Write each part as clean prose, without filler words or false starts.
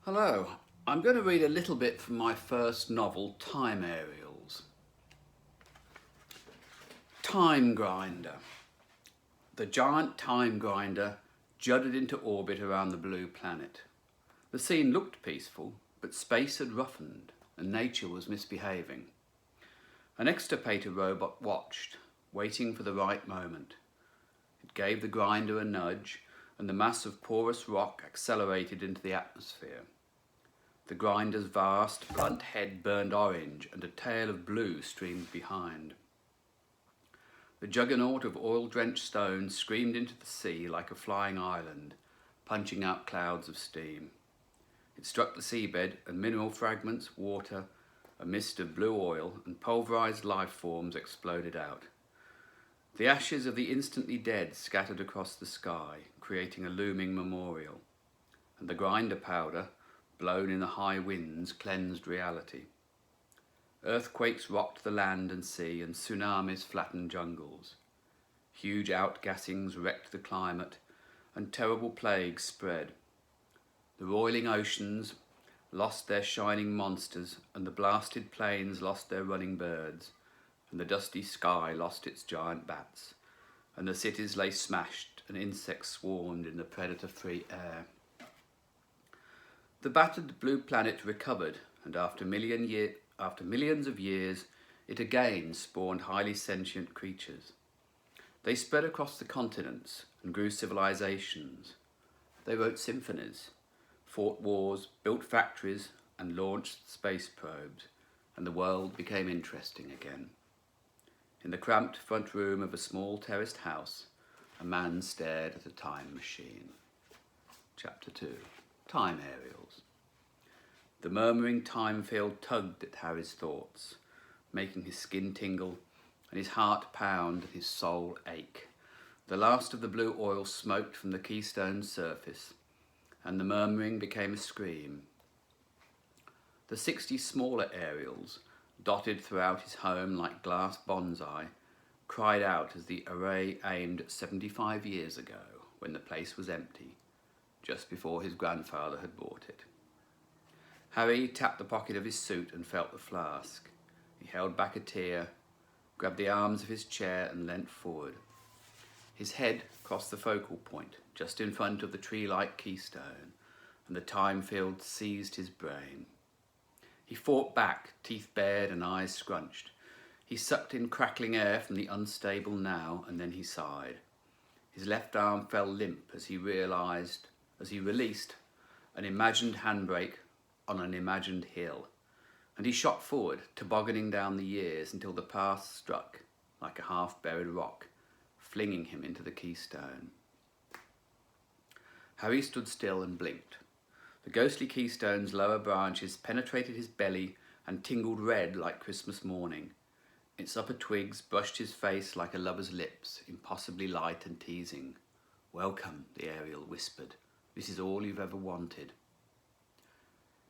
Hello, I'm going to read a little bit from my first novel, Time Aerials. Time Grinder. The giant time grinder jutted into orbit around the blue planet. The scene looked peaceful, but space had roughened and nature was misbehaving. An extirpator robot watched, waiting for the right moment. It gave the grinder a nudge, and the mass of porous rock accelerated into the atmosphere. The grinder's vast, blunt head burned orange, and a tail of blue streamed behind. The juggernaut of oil-drenched stone screamed into the sea like a flying island, punching out clouds of steam. It struck the seabed, and mineral fragments, water, a mist of blue oil, and pulverized life forms exploded out. The ashes of the instantly dead scattered across the sky, creating a looming memorial, and the grinder powder, blown in the high winds, cleansed reality. Earthquakes rocked the land and sea, and tsunamis flattened jungles. Huge outgassings wrecked the climate, and terrible plagues spread. The roiling oceans lost their shining monsters, and the blasted plains lost their running birds, and the dusty sky lost its giant bats, and the cities lay smashed, and insects swarmed in the predator-free air. The battered blue planet recovered, and after millions of years, it again spawned highly sentient creatures. They spread across the continents and grew civilizations. They wrote symphonies, fought wars, built factories, and launched space probes, and the world became interesting again. In the cramped front room of a small terraced house, a man stared at a time machine. Chapter 2. Time Aerials. The murmuring time field tugged at Harry's thoughts, making his skin tingle and his heart pound and his soul ache. The last of the blue oil smoked from the keystone's surface, and the murmuring became a scream. The 60 smaller aerials, dotted throughout his home like glass bonsai, cried out as the array aimed at 75 years ago, when the place was empty, just before his grandfather had bought it. Harry tapped the pocket of his suit and felt the flask. He held back a tear, grabbed the arms of his chair and leant forward. His head crossed the focal point, just in front of the tree-like keystone, and the time field seized his brain. He fought back, teeth bared and eyes scrunched. He sucked in crackling air from the unstable now, and then he sighed. His left arm fell limp as he released an imagined handbrake on an imagined hill, and he shot forward, tobogganing down the years until the past struck like a half-buried rock, flinging him into the keystone. Harry stood still and blinked. The ghostly keystone's lower branches penetrated his belly and tingled red like Christmas morning. Its upper twigs brushed his face like a lover's lips, impossibly light and teasing. "Welcome," the aerial whispered. "This is all you've ever wanted."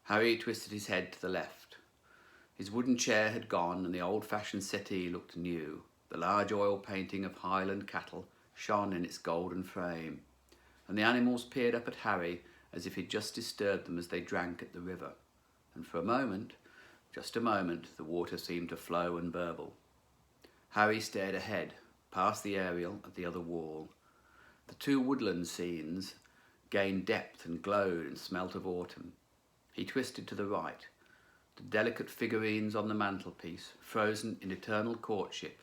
Harry twisted his head to the left. His wooden chair had gone, and the old-fashioned settee looked new. The large oil painting of Highland cattle shone in its golden frame, and the animals peered up at Harry as if he'd just disturbed them as they drank at the river. And for a moment, just a moment, the water seemed to flow and burble. Harry stared ahead, past the aerial at the other wall. The two woodland scenes gained depth and glowed and smelt of autumn. He twisted to the right. The delicate figurines on the mantelpiece, frozen in eternal courtship,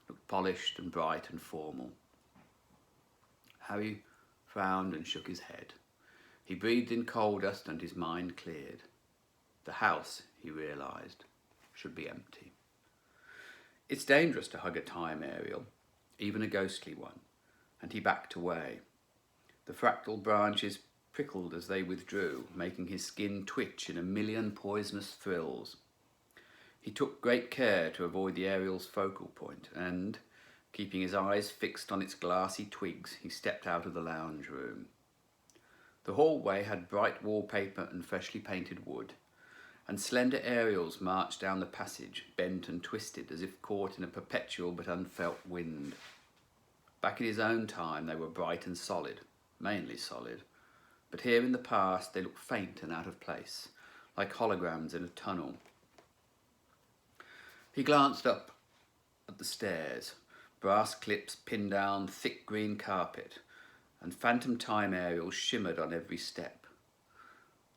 looked polished and bright and formal. Harry frowned and shook his head. He breathed in coal dust and his mind cleared. The house, he realised, should be empty. It's dangerous to hug a time aerial, even a ghostly one, and he backed away. The fractal branches prickled as they withdrew, making his skin twitch in a million poisonous thrills. He took great care to avoid the aerial's focal point, and, keeping his eyes fixed on its glassy twigs, he stepped out of the lounge room. The hallway had bright wallpaper and freshly painted wood, and slender aerials marched down the passage, bent and twisted as if caught in a perpetual but unfelt wind. Back in his own time they were bright and solid, mainly solid, but here in the past they looked faint and out of place, like holograms in a tunnel. He glanced up at the stairs, brass clips pinned down thick green carpet, and phantom time aerials shimmered on every step.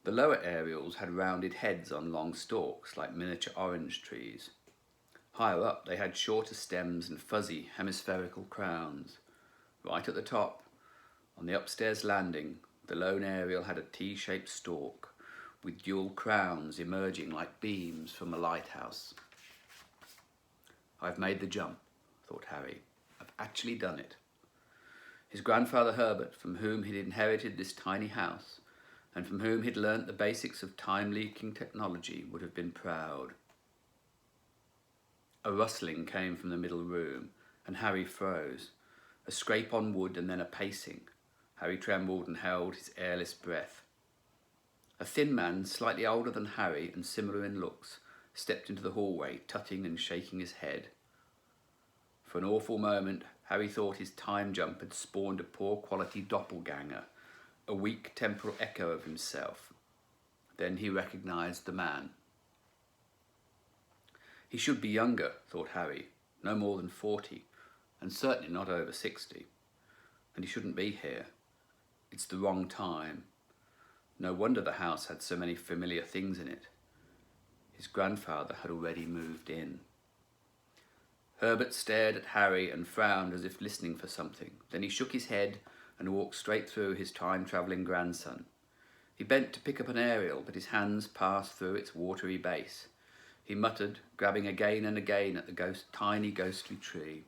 The lower aerials had rounded heads on long stalks like miniature orange trees. Higher up they had shorter stems and fuzzy hemispherical crowns. Right at the top, on the upstairs landing, the lone aerial had a T-shaped stalk with dual crowns emerging like beams from a lighthouse. "I've made the jump," thought Harry. "I've actually done it." His grandfather Herbert, from whom he'd inherited this tiny house, and from whom he'd learnt the basics of time-leaking technology, would have been proud. A rustling came from the middle room, and Harry froze. A scrape on wood and then a pacing. Harry trembled and held his airless breath. A thin man, slightly older than Harry and similar in looks, stepped into the hallway, tutting and shaking his head. For an awful moment, Harry thought his time jump had spawned a poor-quality doppelganger, a weak temporal echo of himself. Then he recognised the man. He should be younger, thought Harry, no more than 40, and certainly not over 60. And he shouldn't be here. It's the wrong time. No wonder the house had so many familiar things in it. His grandfather had already moved in. Herbert stared at Harry and frowned as if listening for something. Then he shook his head and walked straight through his time-travelling grandson. He bent to pick up an aerial, but his hands passed through its watery base. He muttered, grabbing again and again at the tiny ghostly tree.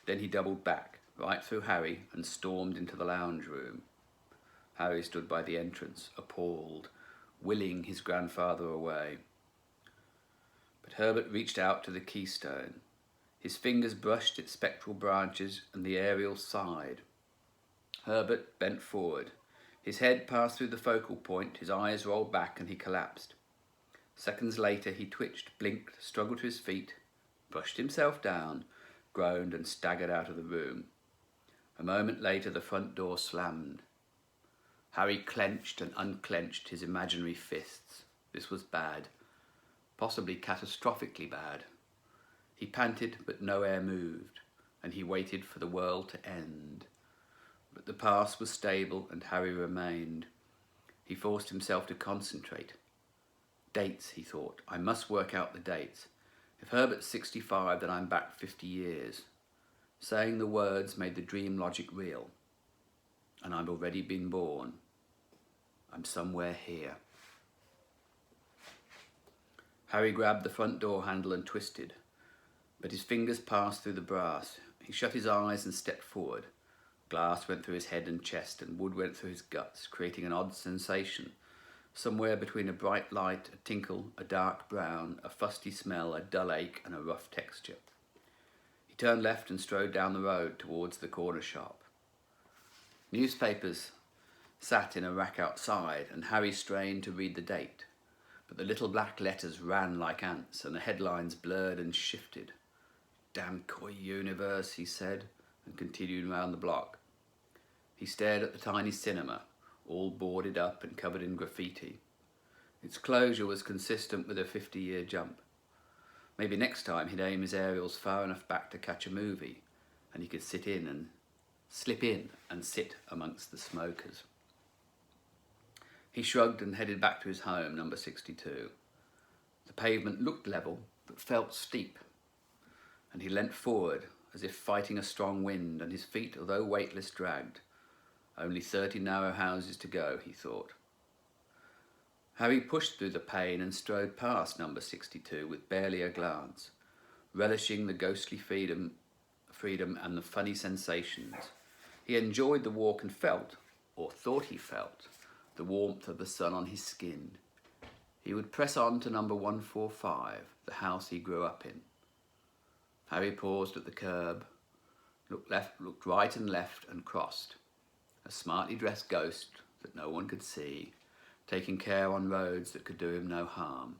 Then he doubled back, right through Harry, and stormed into the lounge room. Harry stood by the entrance, appalled, willing his grandfather away. But Herbert reached out to the keystone. His fingers brushed its spectral branches, and the aerial sighed. Herbert bent forward. His head passed through the focal point, his eyes rolled back, and he collapsed. Seconds later he twitched, blinked, struggled to his feet, brushed himself down, groaned and staggered out of the room. A moment later the front door slammed. Harry clenched and unclenched his imaginary fists. This was bad, possibly catastrophically bad. He panted, but no air moved, and he waited for the world to end. But the past was stable, and Harry remained. He forced himself to concentrate. Dates, he thought. I must work out the dates. If Herbert's 65, then I'm back 50 years. Saying the words made the dream logic real. And I've already been born. I'm somewhere here. Harry grabbed the front door handle and twisted, but his fingers passed through the brass. He shut his eyes and stepped forward. Glass went through his head and chest, and wood went through his guts, creating an odd sensation. Somewhere between a bright light, a tinkle, a dark brown, a fusty smell, a dull ache, and a rough texture. He turned left and strode down the road towards the corner shop. Newspapers sat in a rack outside, and Harry strained to read the date. But the little black letters ran like ants, and the headlines blurred and shifted. "Damn coy universe," he said, and continued round the block. He stared at the tiny cinema, all boarded up and covered in graffiti. Its closure was consistent with a 50-year jump. Maybe next time he'd aim his aerials far enough back to catch a movie, and he could slip in and sit amongst the smokers. He shrugged and headed back to his home, number 62. The pavement looked level, but felt steep, and he leant forward as if fighting a strong wind, and his feet, although weightless, dragged. Only 30 narrow houses to go, he thought. Harry pushed through the pain and strode past number 62 with barely a glance, relishing the ghostly freedom and the funny sensations. He enjoyed the walk and felt, or thought he felt, the warmth of the sun on his skin. He would press on to number 145, the house he grew up in. Harry paused at the curb, looked right and left, and crossed. A smartly dressed ghost that no one could see, taking care on roads that could do him no harm.